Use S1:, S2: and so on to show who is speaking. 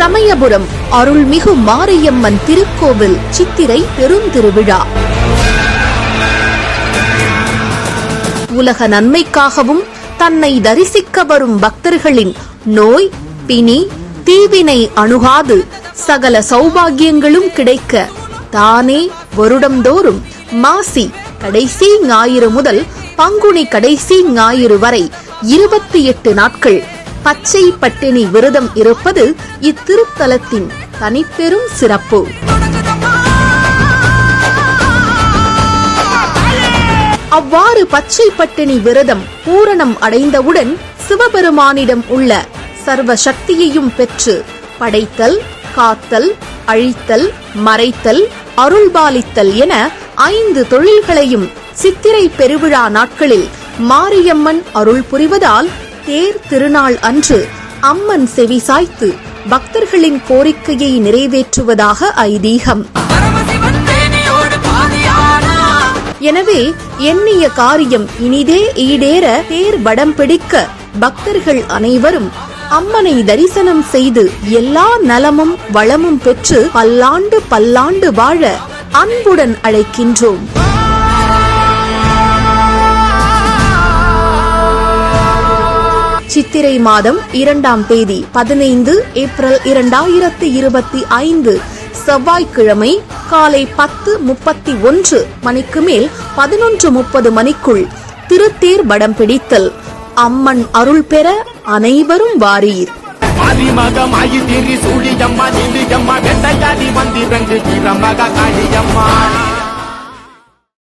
S1: சமயபுரம் அருள்மிகு மாரியம்மன் திருக்கோவில் சித்திரை பெருந்திருவிழா. உலக நன்மைக்காகவும் தன்னை தரிசிக்க வரும் பக்தர்களின் நோய் பிணி தீவினை அணுகாது சகல சௌபாகியங்களும் கிடைக்க தானே வருடந்தோறும் மாசி கடைசி ஞாயிறு முதல் பங்குனி கடைசி ஞாயிறு வரை 28 நாட்கள் பச்சை பட்டினி விரதம் இருப்பது இத்திருத்தலத்தின் தனிப்பெரும் சிறப்பு. அவ்வாறு பச்சை பட்டினி விரதம் பூரணம் அடைந்தவுடன் சிவபெருமானிடம் உள்ள சர்வ சக்தியையும் பெற்று படைத்தல், காத்தல், அழித்தல், மறைத்தல், அருள்பாலித்தல் என 5 தொழில்களையும் சித்திரை பெருவிழா நாட்களில் மாரியம்மன் அருள் புரிவதால் தேர் திருநாள் அன்று அம்மன் செவிசாய்த்து பக்தர்களின் கோரிக்கையை நிறைவேற்றுவதாக ஐதீகம். எனவே எண்ணிய காரியம் இனிதே ஈடேற தேர் வடம் பிடிக்க பக்தர்கள் அனைவரும் அம்மனை தரிசனம் செய்து எல்லா நலமும் வளமும் பெற்று பல்லாண்டு பல்லாண்டு வாழ அன்புடன் அழைக்கின்றோம். சித்திரை மாதம் 2ஆம் தேதி 15 ஏப்ரல் 2025 செவ்வாய்க்கிழமை காலை 10:31 மணிக்கு மேல் 11:30 மணிக்குள் திருத்தேர் வடம் பிடித்தல். அம்மன் அருள் பெற அனைவரும் வாரீர்.
S2: ஆதிமகமாயி திரி சூழியம்மா நிலியம்மா வெட்டையாடி வந்திரங்கு கிரமக காளியம்மா.